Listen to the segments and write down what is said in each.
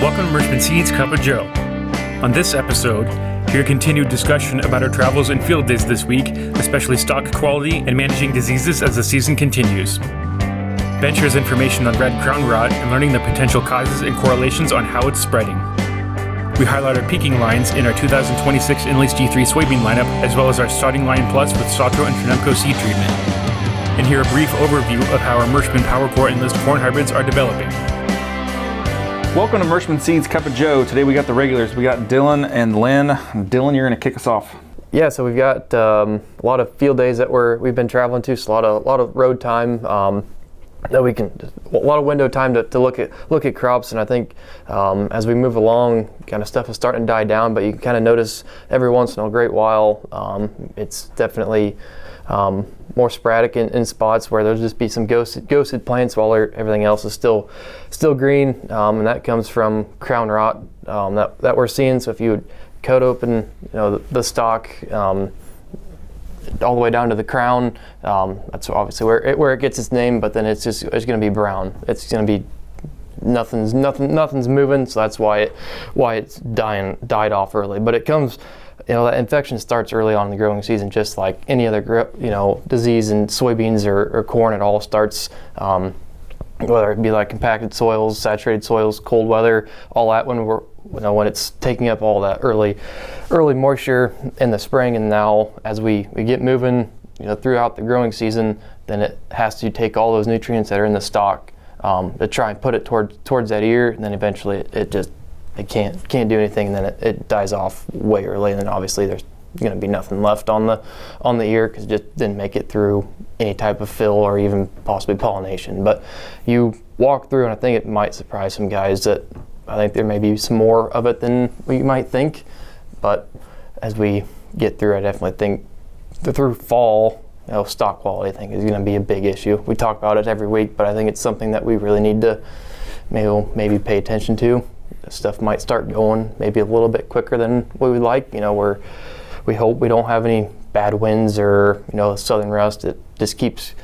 Welcome to Merschman Seeds Cup of Joe. On this episode, hear continued discussion about our travels and field days this week, especially stock quality and managing diseases as the season continues. Ben shares information on red crown rot and learning the potential causes and correlations on how it's spreading. We highlight our Peking lines in our 2026 Enlist E3 soybean lineup, as well as our starting line plus with Saltro and Trunemco seed treatment. And hear a brief overview of how our Merschman PowerCore Enlist corn hybrids are developing. Welcome to Merschman Seeds Cup of Joe. Today we got the regulars. We got Dylan and Lynn. Dylan, you're going to kick us off. Yeah, so we've got a lot of field days that we've been traveling to, so a lot of road time that we can, a lot of window time to look at crops. And I think as we move along, kind of stuff is starting to die down, but you can kind of notice every once in a great while it's definitely more sporadic in spots where there'll just be some ghosted plants while everything else is still green, and that comes from crown rot that we're seeing. So if you would cut open the stalk all the way down to the crown, that's obviously where it gets its name, but then it's going to be brown. It's going to be nothing's moving, so that's why it's died off early. But it comes, that infection starts early on in the growing season, just like any other disease in soybeans or corn. It all starts whether it be like compacted soils, saturated soils, cold weather, all that when it's taking up all that early moisture in the spring. And now as we get moving throughout the growing season, then it has to take all those nutrients that are in the stalk to try and put it towards that ear, and then eventually it can't do anything, and then it dies off way early, and then obviously there's going to be nothing left on the ear because it just didn't make it through any type of fill or even possibly pollination. But you walk through, and I think it might surprise some guys that I think there may be some more of it than we might think. But as we get through, I definitely think through fall, stock quality I think is going to be a big issue. We talk about it every week, but I think it's something that we really need to maybe pay attention to. Stuff might start going maybe a little bit quicker than we would like. We hope we don't have any bad winds or southern rust. It just keeps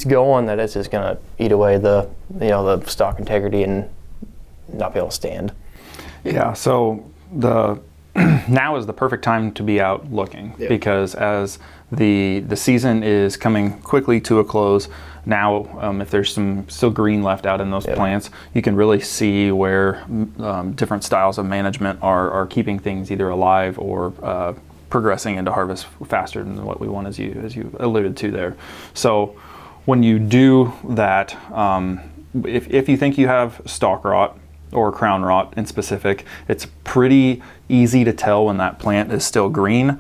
going, that it's just going to eat away the stalk integrity and not be able to stand. Yeah, so now is the perfect time to be out looking, because as the season is coming quickly to a close now, if there's some still green left out in those plants, you can really see where different styles of management are keeping things either alive or progressing into harvest faster than what we want, as you alluded to there. So when you do that, if you think you have stalk rot or crown rot in specific, it's pretty easy to tell when that plant is still green,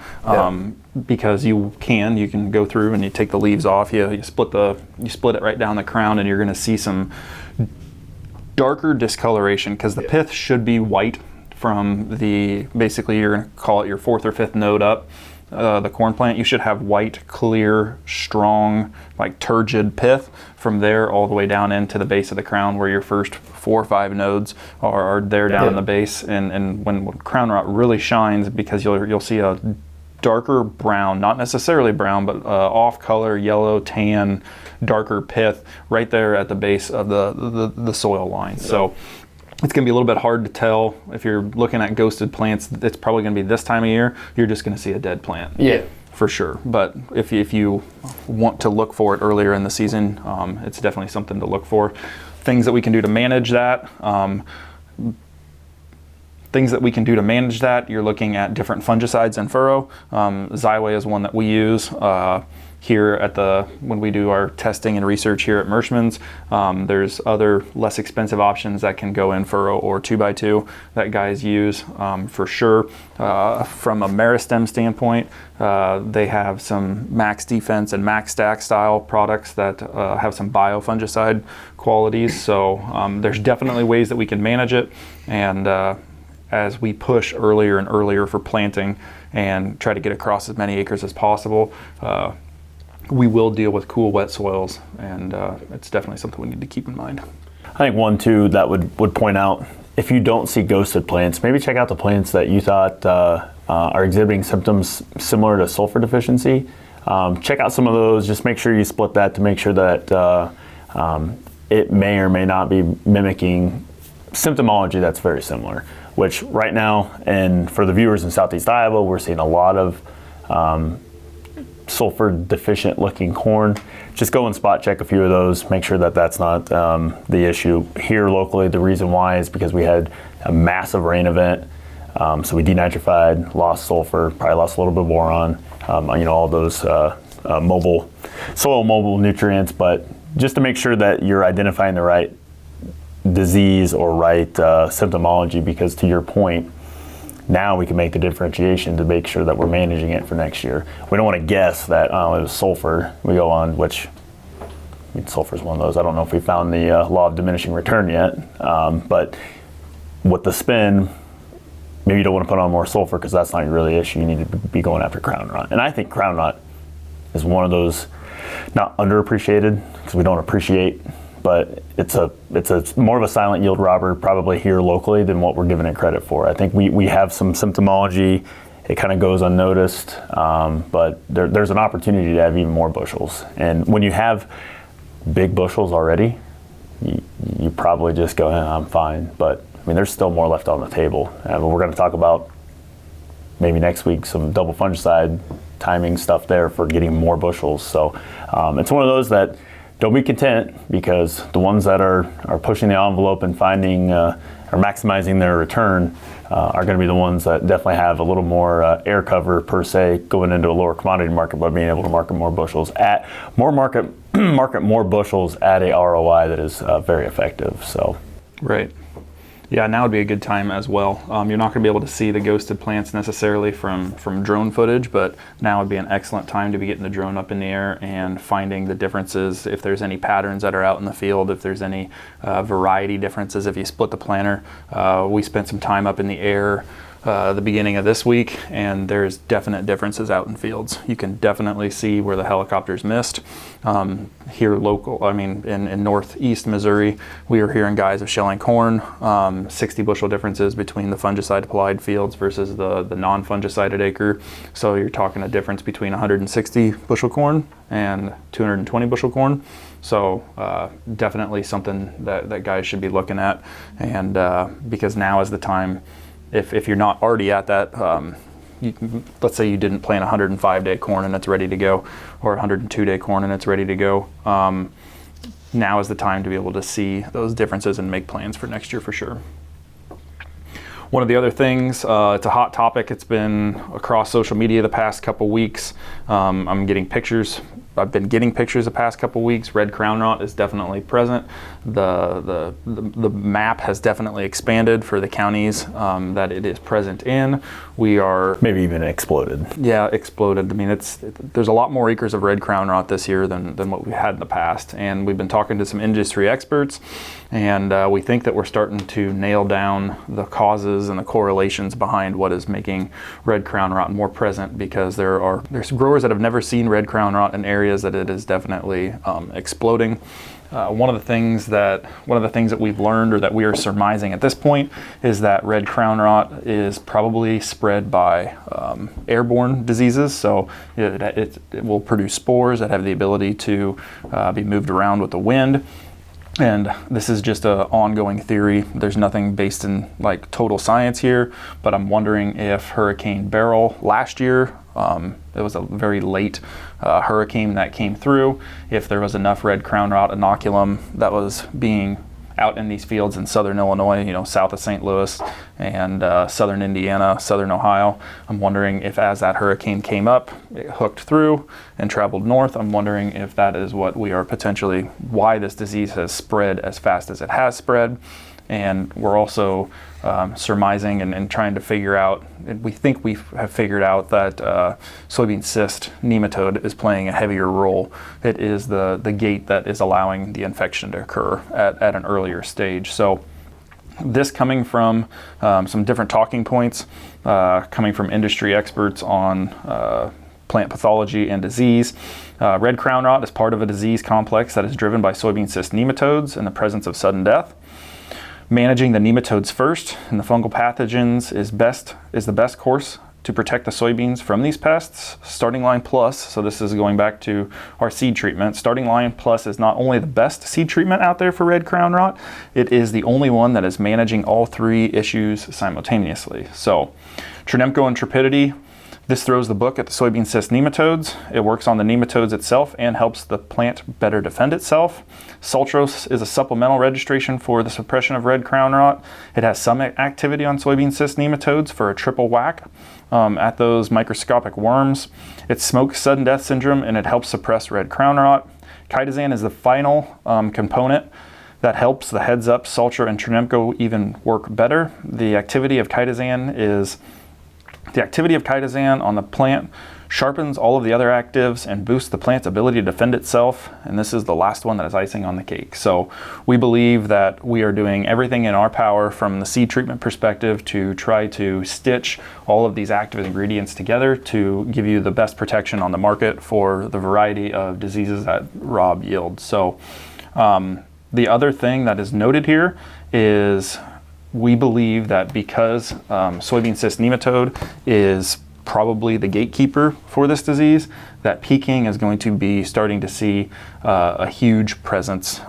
because you can go through and you take the leaves off, you split it right down the crown, and you're going to see some darker discoloration, because the pith should be white from basically you're going to call it your fourth or fifth node up. The corn plant, you should have white, clear, strong, like turgid pith from there all the way down into the base of the crown, where your first 4 or 5 nodes are there down in the base. And when crown rot really shines, because you'll see a darker brown, not necessarily brown, but off color, yellow, tan, darker pith right there at the base of the soil line. So it's going to be a little bit hard to tell. If you're looking at ghosted plants, it's probably going to be this time of year. You're just going to see a dead plant. Yeah. For sure. But if you want to look for it earlier in the season, it's definitely something to look for. Things that we can do to manage that. You're looking at different fungicides in furrow. Xyway is one that we use here when we do our testing and research here at Merschman's. There's other less expensive options that can go in furrow or 2x2 that guys use for sure. From a meristem standpoint, they have some max defense and max stack style products that have some biofungicide qualities. So there's definitely ways that we can manage it. And as we push earlier and earlier for planting and try to get across as many acres as possible, we will deal with cool, wet soils, and it's definitely something we need to keep in mind. I think one too that would point out, if you don't see ghosted plants, maybe check out the plants that you thought are exhibiting symptoms similar to sulfur deficiency. Check out some of those. Just make sure you split that to make sure that it may or may not be mimicking symptomology that's very similar, which right now, and for the viewers in Southeast Iowa, we're seeing a lot of sulfur deficient looking corn. Just go and spot check a few of those, make sure that that's not the issue. Here locally, the reason why is because we had a massive rain event. So we denitrified, lost sulfur, probably lost a little bit of boron, all those soil mobile nutrients. But just to make sure that you're identifying the right disease or right symptomology, because to your point, now we can make the differentiation to make sure that we're managing it for next year. We don't want to guess that, it was sulfur. We go on, sulfur is one of those. I don't know if we found the law of diminishing return yet, but with the spin, maybe you don't want to put on more sulfur because that's not your really issue. You need to be going after crown rot. And I think crown rot is one of those not underappreciated, because we don't appreciate, but it's more of a silent yield robber probably here locally than what we're giving it credit for. I think we have some symptomology. It kind of goes unnoticed, but there's an opportunity to have even more bushels. And when you have big bushels already, you probably just go, I'm fine. But I mean, there's still more left on the table. We're going to talk about maybe next week some double fungicide timing stuff there for getting more bushels. So it's one of those that don't be content, because the ones that are pushing the envelope and finding or maximizing their return are going to be the ones that definitely have a little more air cover per se going into a lower commodity market, but being able to market more bushels at market more bushels at a ROI that is very effective. So right. Yeah, now would be a good time as well. You're not going to be able to see the ghosted plants necessarily from drone footage, but now would be an excellent time to be getting the drone up in the air and finding the differences, if there's any patterns that are out in the field, if there's any variety differences, if you split the planter. We spent some time up in the air the beginning of this week, and there's definite differences out in fields. You can definitely see where the helicopters missed. Here in northeast Missouri, we were hearing guys of shelling corn, 60 bushel differences between the fungicide applied fields versus the non-fungicided acre. So you're talking a difference between 160 bushel corn and 220 bushel corn. So definitely something that guys should be looking at, and because now is the time. If you're not already at that, let's say you didn't plant 105-day corn and it's ready to go, or 102-day corn and it's ready to go, now is the time to be able to see those differences and make plans for next year for sure. One of the other things, it's a hot topic. It's been across social media the past couple weeks. I'm getting pictures. I've been getting pictures the past couple weeks. Red crown rot is definitely present. The map has definitely expanded for the counties that it is present in. We are maybe even exploded. Yeah, exploded. I mean, there's a lot more acres of red crown rot this year than what we had in the past. And we've been talking to some industry experts, and we think that we're starting to nail down the causes and the correlations behind what is making red crown rot more present, because there's growers that have never seen red crown rot in areas that it is definitely exploding. One of the things that we've learned, or that we are surmising at this point, is that red crown rot is probably spread by airborne diseases. So it will produce spores that have the ability to be moved around with the wind. And this is just an ongoing theory. There's nothing based in like total science here, but I'm wondering if Hurricane Beryl last year, it was a very late hurricane that came through, if there was enough red crown rot inoculum that was being out in these fields in southern Illinois, south of St. Louis, and southern Indiana, southern Ohio. I'm wondering if, as that hurricane came up, it hooked through and traveled north. I'm wondering if that is what we are potentially, why this disease has spread as fast as it has spread. And we're also surmising and trying to figure out, we think we have figured out that soybean cyst nematode is playing a heavier role. It is the gate that is allowing the infection to occur at an earlier stage. So this coming from some different talking points, coming from industry experts on plant pathology and disease. Red crown rot is part of a disease complex that is driven by soybean cyst nematodes in the presence of sudden death. Managing the nematodes first and the fungal pathogens is the best course to protect the soybeans from these pests. Starting Line Plus, so this is going back to our seed treatment. Starting Line Plus is not only the best seed treatment out there for red crown rot, it is the only one that is managing all three issues simultaneously. So Trunemco and Trepidity, this throws the book at the soybean cyst nematodes. It works on the nematodes itself and helps the plant better defend itself. Saltro is a supplemental registration for the suppression of red crown rot. It has some activity on soybean cyst nematodes for a triple whack at those microscopic worms. It smokes sudden death syndrome and it helps suppress red crown rot. Chitosan is the final component that helps the heads up Saltro and Trunemco even work better. The activity of chitosan on the plant sharpens all of the other actives and boosts the plant's ability to defend itself. And this is the last one that is icing on the cake. So we believe that we are doing everything in our power from the seed treatment perspective to try to stitch all of these active ingredients together to give you the best protection on the market for the variety of diseases that rob yield. So the other thing that is noted here is we believe that because soybean cyst nematode is probably the gatekeeper for this disease, that Peking is going to be starting to see a huge presence.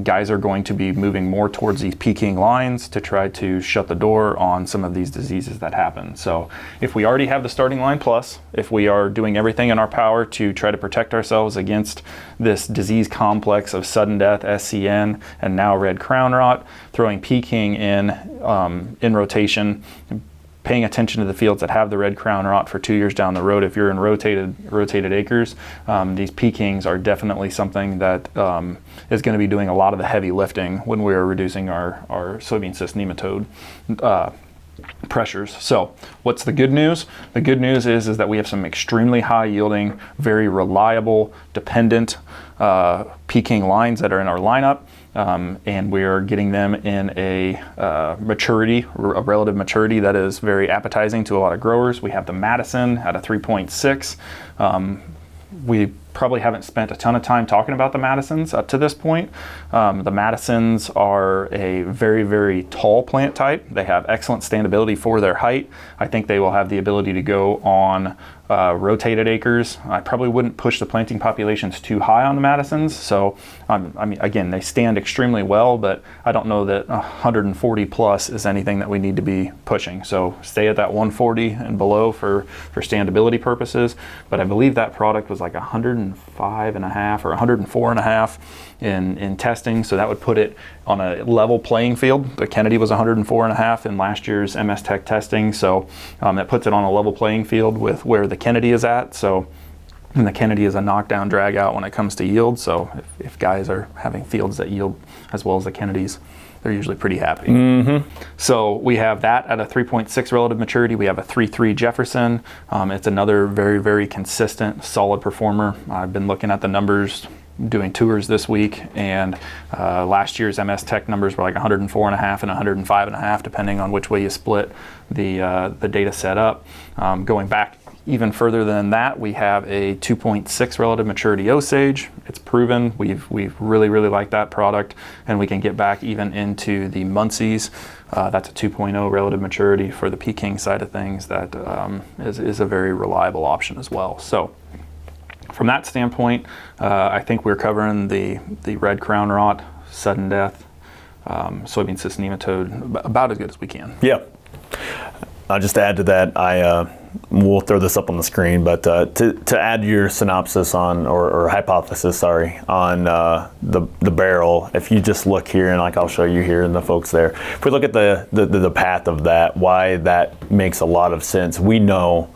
Guys are going to be moving more towards these Peking lines to try to shut the door on some of these diseases that happen. So if we already have the Starting Line Plus, if we are doing everything in our power to try to protect ourselves against this disease complex of sudden death, SCN, and now red crown rot, throwing Peking in rotation, paying attention to the fields that have the red crown rot for 2 years down the road. If you're in rotated acres, these Pekings are definitely something that is going to be doing a lot of the heavy lifting when we're reducing our soybean cyst nematode pressures. So what's the good news? The good news is that we have some extremely high yielding, very reliable, dependent Peking lines that are in our lineup. And we're getting them in a relative maturity that is very appetizing to a lot of growers. We have the Madison at a 3.6. We probably haven't spent a ton of time talking about the Madisons up to this point. The Madisons are a very, very tall plant type. They have excellent standability for their height. I think they will have the ability to go on rotated acres. I probably wouldn't push the planting populations too high on the Madisons. So, I mean, again, they stand extremely well, but I don't know that 140 plus is anything that we need to be pushing. So stay at that 140 and below for standability purposes. But I believe that product was like 105 and a half or 104 and a half in testing. So that would put it on a level playing field. The Kennedy was 104 and a half in last year's MS Tech testing. So that puts it on a level playing field with where the Kennedy is at. So, and the Kennedy is a knockdown drag out when it comes to yield. So if guys are having fields that yield as well as the Kennedys, they're usually pretty happy. Mm-hmm. So we have that at a 3.6 relative maturity. We have a 3.3 Jefferson. It's another very, very consistent, solid performer. I've been looking at the numbers, doing tours this week, and last year's MS Tech numbers were like 104 and a half and 105 and a half, depending on which way you split the data set up. Going back even further than that, we have a 2.6 relative maturity Osage. It's proven. We've really, really liked that product, and we can get back even into the Muncies. That's a 2.0 relative maturity for the Peking side of things. That is a very reliable option as well. So from that standpoint, I think we're covering the red crown rot, sudden death, soybean cyst nematode about as good as we can. Yeah. Just to add to that, we'll throw this up on the screen, but to add your synopsis on, or hypothesis, on the barrel, if you just look here, and like I'll show you here and the folks there, if we look at the path of that, why that makes a lot of sense. We know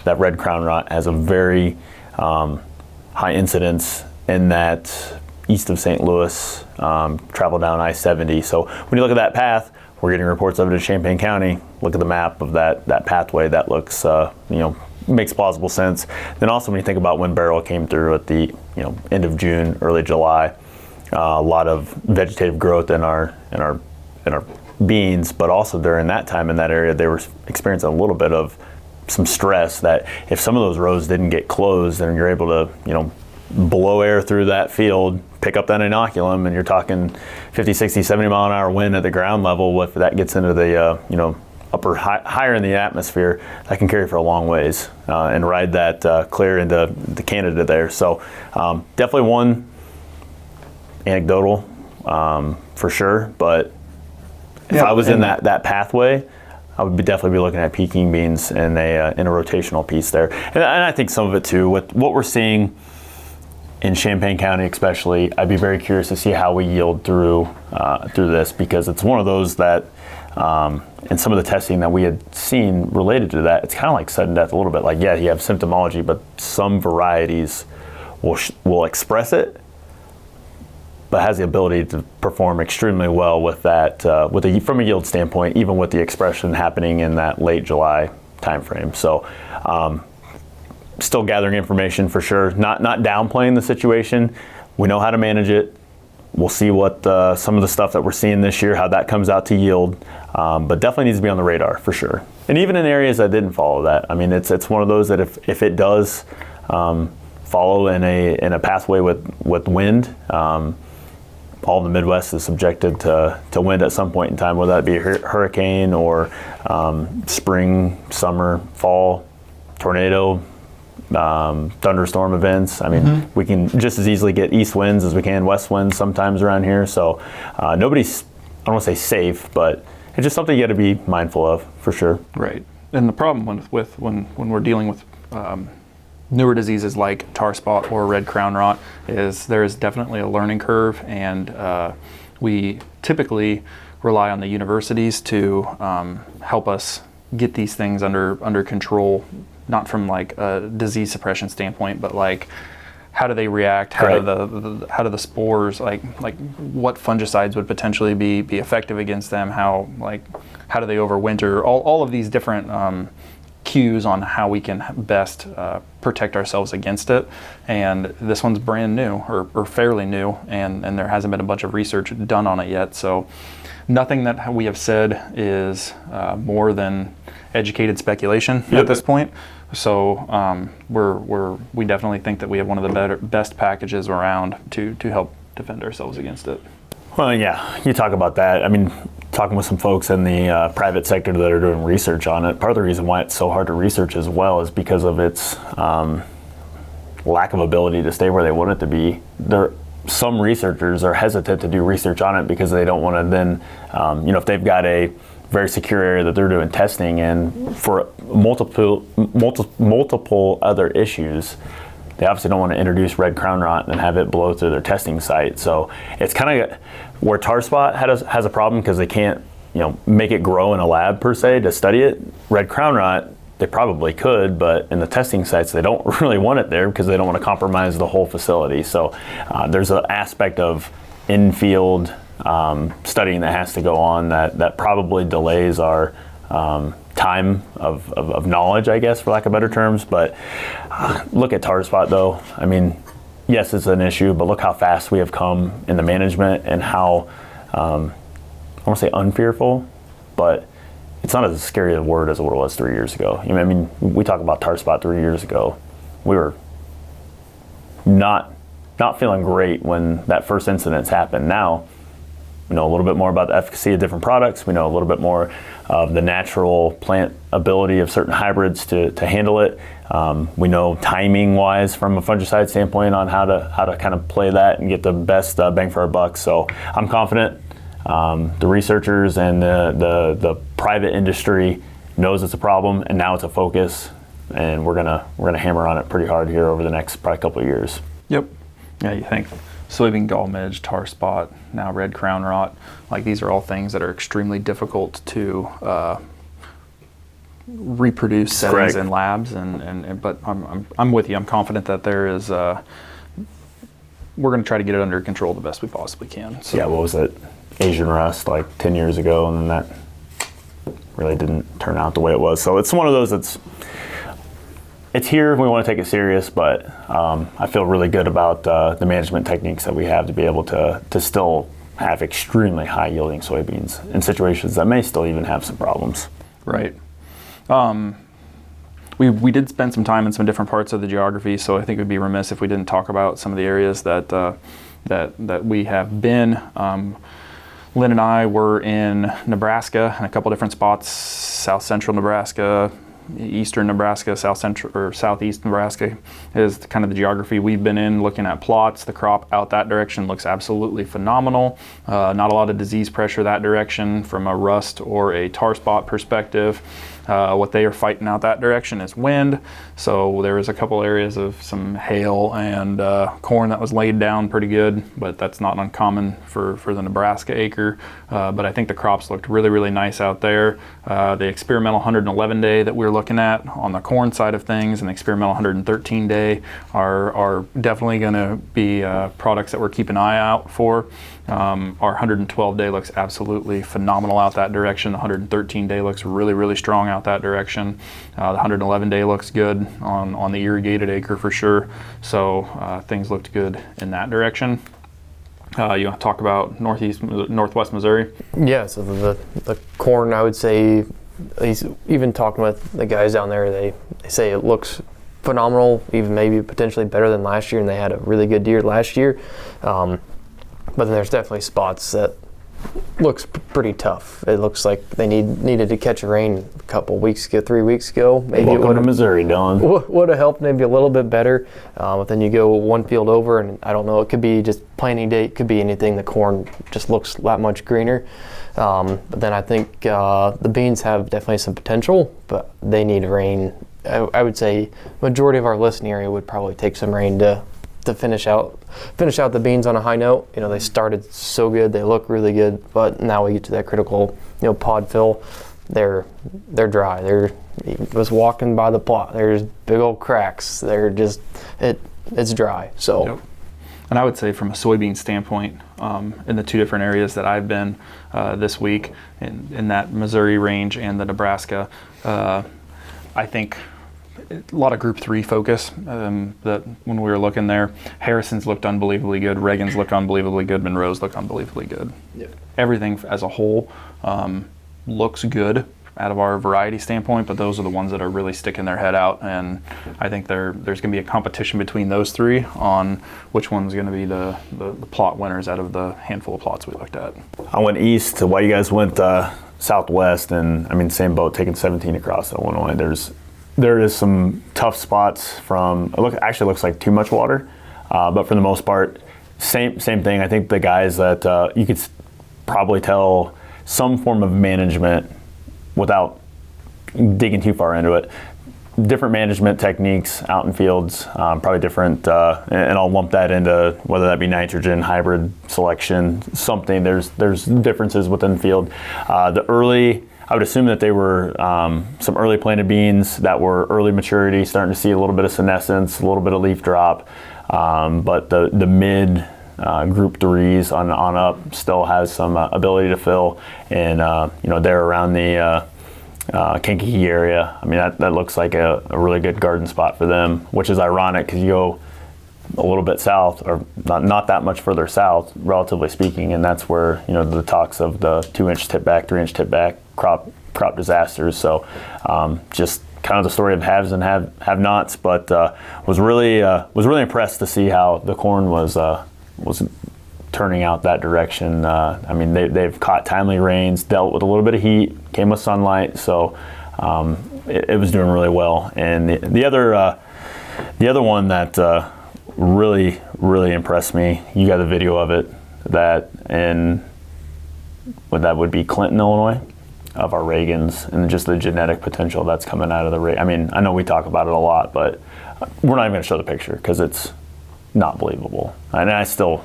that red crown rot has a very high incidence in that east of St. Louis, travel down I-70. So when you look at that path, we're getting reports of it in Champaign County. Look at the map of that pathway. That looks, makes plausible sense. Then also when you think about when Beryl came through at the end of June, early July, a lot of vegetative growth in our beans, but also during that time in that area, they were experiencing a little bit of some stress that if some of those rows didn't get closed, then you're able to, blow air through that field, pick up that inoculum, and you're talking 50, 60, 70 mile an hour wind at the ground level. If that gets into the, higher in the atmosphere, that can carry for a long ways and ride that clear into Canada there. So definitely one anecdotal for sure, but if I was in that pathway, I would definitely be looking at Peking beans in a rotational piece there. And I think some of it too, with what we're seeing in Champaign County especially, I'd be very curious to see how we yield through this, because it's one of those that, and some of the testing that we had seen related to that, it's kind of like sudden death a little bit. Like, yeah, you have symptomology, but some varieties will express it, but has the ability to perform extremely well with that, from a yield standpoint, even with the expression happening in that late July timeframe. So, still gathering information for sure. Not downplaying the situation. We know how to manage it. We'll see what some of the stuff that we're seeing this year, how that comes out to yield. But definitely needs to be on the radar for sure. And even in areas that didn't follow that, I mean, it's one of those that if it does follow in a pathway with wind. All of the Midwest is subjected to wind at some point in time, whether that be a hurricane or spring, summer, fall, tornado, thunderstorm events. I mean, we can just as easily get east winds as we can west winds sometimes around here. So nobody's, I don't want to say safe, but it's just something you got to be mindful of for sure. Right. And the problem when we're dealing with newer diseases like tar spot or red crown rot is there is definitely a learning curve, and we typically rely on the universities to help us get these things under control, not from like a disease suppression standpoint, but like how do they react? How do the spores, like what fungicides would potentially be effective against them? How do they overwinter? All of these different cues on how we can best protect ourselves against it. And this one's brand new or fairly new, and there hasn't been a bunch of research done on it yet. So nothing that we have said is more than educated speculation at this point. So we definitely think that we have one of the best packages around to help defend ourselves against it. Well, yeah, you talk about that. I mean, talking with some folks in the private sector that are doing research on it, part of the reason why it's so hard to research as well is because of its lack of ability to stay where they want it to be. Some researchers are hesitant to do research on it because they don't want to then, if they've got a very secure area that they're doing testing in for multiple other issues, they obviously don't want to introduce red crown rot and have it blow through their testing site. So it's kind of where tar spot has a problem because they can't, make it grow in a lab per se to study it. Red crown rot, they probably could, but in the testing sites, they don't really want it there because they don't want to compromise the whole facility. So there's an aspect of in-field studying that has to go on that probably delays our time of knowledge, I guess, for lack of better terms. But look at tar spot though. I mean, yes, it's an issue, but look how fast we have come in the management and how, I don't want to say unfearful, but it's not as scary a word as what it was 3 years ago. I mean, we talk about tar spot 3 years ago. We were not feeling great when that first incidents happened. Now, we know a little bit more about the efficacy of different products. We know a little bit more of the natural plant ability of certain hybrids to handle it. We know timing-wise from a fungicide standpoint on how to kind of play that and get the best bang for our buck. So I'm confident the researchers and the private industry knows it's a problem, and now it's a focus, and we're gonna hammer on it pretty hard here over the next probably couple of years. Yep. Yeah, you think soybean gall midge, tar spot, now red crown rot, like these are all things that are extremely difficult to reproduce settings in labs, but I'm with you. I'm confident that there is. We're going to try to get it under control the best we possibly can. So. Yeah, what was it? Asian rust like 10 years ago, and then that really didn't turn out the way it was. So it's one of those it's here. We want to take it serious, but I feel really good about the management techniques that we have to be able to still have extremely high yielding soybeans in situations that may still even have some problems. Right. We did spend some time in some different parts of the geography, so I think it would be remiss if we didn't talk about some of the areas that we have been. Lynn and I were in Nebraska in a couple different spots, south central Nebraska, eastern Nebraska, south central or southeast Nebraska is kind of the geography we've been in, looking at plots. The crop out that direction looks absolutely phenomenal. Not a lot of disease pressure that direction from a rust or a tar spot perspective. What they are fighting out that direction is wind. So there was a couple areas of some hail and corn that was laid down pretty good, but that's not uncommon for the Nebraska acre. But I think the crops looked really, really nice out there. The experimental 111 day that we're looking at on the corn side of things and the experimental 113 day are definitely going to be products that we're keeping an eye out for. Our 112 day looks absolutely phenomenal out that direction. The 113 day looks really, really strong out that direction. The 111 day looks good on the irrigated acre for sure. So things looked good in that direction. You want to talk about northwest Missouri? Yeah, so the corn, I would say, at least even talking with the guys down there, they say it looks phenomenal, even maybe potentially better than last year, and they had a really good year last year. But then there's definitely spots that looks pretty tough. It looks like they needed to catch a rain a couple weeks ago, 3 weeks ago. Maybe Welcome to Missouri, Dylan. Would have helped maybe a little bit better. But then you go one field over, and I don't know, it could be just planting date, could be anything. The corn just looks that much greener. But then I think the beans have definitely some potential, but they need rain. I would say majority of our listing area would probably take some rain to finish out the beans on a high note. You know, they started so good, they look really good, but now we get to that critical, pod fill. They're dry. Was walking by the plot. There's big old cracks. They're just it's dry. So. Yep. And I would say from a soybean standpoint, in the two different areas that I've been this week, in that Missouri range and the Nebraska, I think a lot of Group 3 focus. That when we were looking there, Harrison's looked unbelievably good, Reagan's looked unbelievably good, Monroe's looked unbelievably good. Yep. Everything as a whole looks good out of our variety standpoint, but those are the ones that are really sticking their head out, and I think there's going to be a competition between those three on which one's going to be the plot winners out of the handful of plots we looked at. I went east while you guys went southwest, and I mean, same boat, taking 17 across Illinois. There is some tough spots from, actually looks like too much water, but for the most part, same thing. I think the guys that you could probably tell some form of management without digging too far into it. Different management techniques out in fields, probably different, and I'll lump that into whether that be nitrogen, hybrid selection, something. There's differences within the field. I would assume that they were some early planted beans that were early maturity, starting to see a little bit of senescence, a little bit of leaf drop, but the mid Group 3s on up still has some ability to fill, and they're around the Kankakee area. I mean, that looks like a really good garden spot for them, which is ironic because you go a little bit south, or not that much further south, relatively speaking, and that's where the talks of the 2-inch tip back, 3-inch tip back crop disasters. So just kind of the story of haves and have-nots, but was really impressed to see how the corn was turning out that direction. I mean, they've caught timely rains, dealt with a little bit of heat, came with sunlight, so it was doing really well. And the other one that really, really impressed me, you got a video of it, that would be Clinton, Illinois, of our Reagans, and just the genetic potential that's coming out of the I mean, I know we talk about it a lot, but we're not even going to show the picture because it's not believable. And I still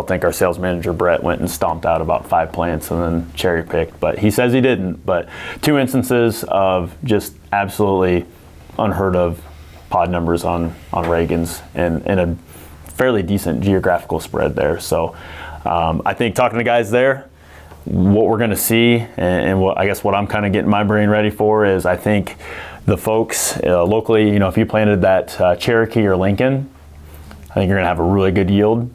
think our sales manager Brett went and stomped out about 5 plants and then cherry picked, but he says he didn't. But 2 instances of just absolutely unheard of pod numbers on Reagans, and a fairly decent geographical spread there. So I think talking to guys there, what we're going to see, and what I'm kind of getting my brain ready for is, I think the folks locally, if you planted that Cherokee or Lincoln, I think you're going to have a really good yield.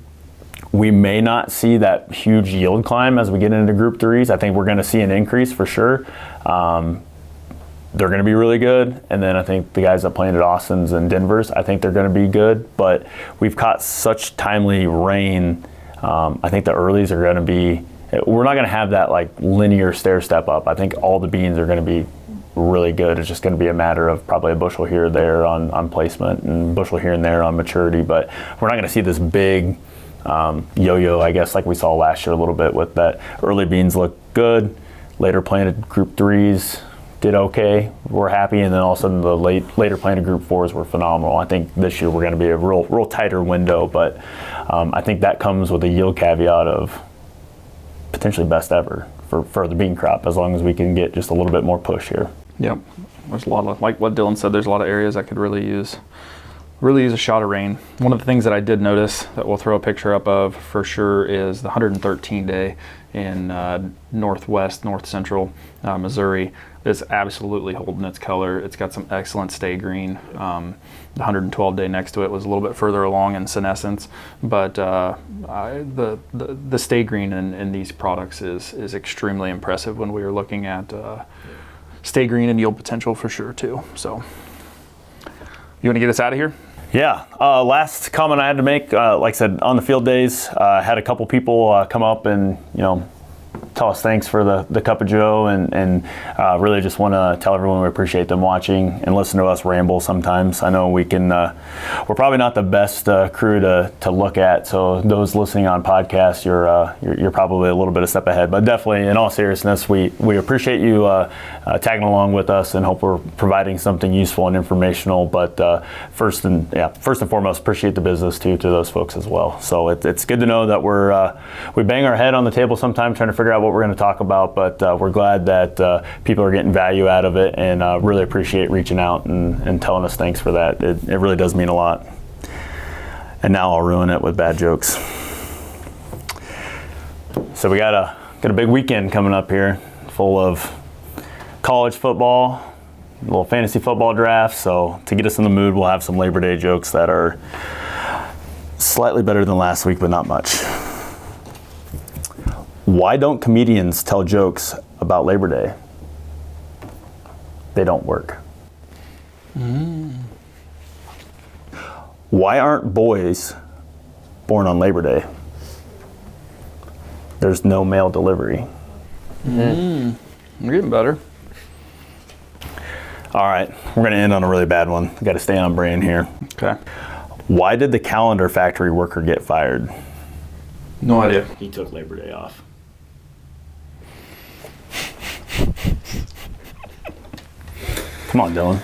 We may not see that huge yield climb as we get into Group 3s. I think we're going to see an increase for sure. They're going to be really good. And then I think the guys that planted Austins and Denvers, I think they're going to be good. But we've caught such timely rain. I think the earlies are going to be we're not going to have that like linear stair step up. I think all the beans are going to be really good. It's just going to be a matter of probably a bushel here or there on placement and bushel here and there on maturity, but we're not going to see this big yo-yo, I guess, like we saw last year a little bit with that. Early beans look good, later planted group 3s did okay, we're happy, and then all of a sudden the later planted group 4s were phenomenal. I think this year we're going to be a real tighter window, but I think that comes with a yield caveat of potentially best ever for the bean crop, as long as we can get just a little bit more push here. Yep, there's a lot of, like what Dylan said, there's a lot of areas that could really use a shot of rain. One of the things that I did notice that we'll throw a picture up of for sure is the 113 day in north central Missouri. It's absolutely holding its color. It's got some excellent stay green. The 112 day next to it was a little bit further along in senescence, but the stay green in these products is extremely impressive when we are looking at stay green and yield potential for sure too. So you want to get us out of here? Yeah, last comment I had to make, like I said, on the field days, had a couple people come up and, tell us thanks for the Cup of Joe, and really just want to tell everyone we appreciate them watching and listen to us ramble sometimes. I know we can, we're probably not the best crew to look at, so those listening on podcasts, you're probably a little bit a step ahead, but definitely in all seriousness, we appreciate you tagging along with us and hope we're providing something useful and informational, but first and foremost, appreciate the business too to those folks as well. So it's good to know that we bang our head on the table sometimes trying to figure out what we're going to talk about, but we're glad that people are getting value out of it, and really appreciate reaching out and telling us thanks for that. It really does mean a lot. And now I'll ruin it with bad jokes. So we got a big weekend coming up here, full of college football, a little fantasy football draft. So to get us in the mood, we'll have some Labor Day jokes that are slightly better than last week, but not much. Why don't comedians tell jokes about Labor Day? They don't work. Why aren't boys born on Labor Day? There's no mail delivery. We're getting better. All right, we're going to end on a really bad one. Got to stay on brand here. Okay. Why did the calendar factory worker get fired? No idea. He took Labor Day off. Come on, Dylan.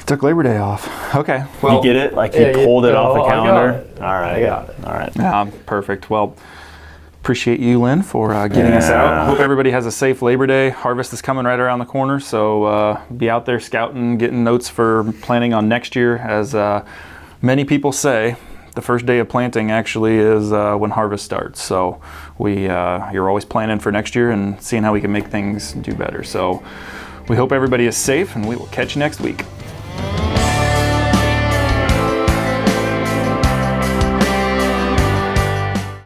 Took Labor Day off. Okay. Well, you get it? Like he pulled it off the calendar? All right. I got it. All right. Perfect. Well, appreciate you, Lynn, for getting us out. Hope everybody has a safe Labor Day. Harvest is coming right around the corner, so be out there scouting, getting notes for planning on next year. As many people say, the first day of planting actually is when harvest starts. So you're always planning for next year and seeing how we can make things do better. So we hope everybody is safe, and we will catch you next week.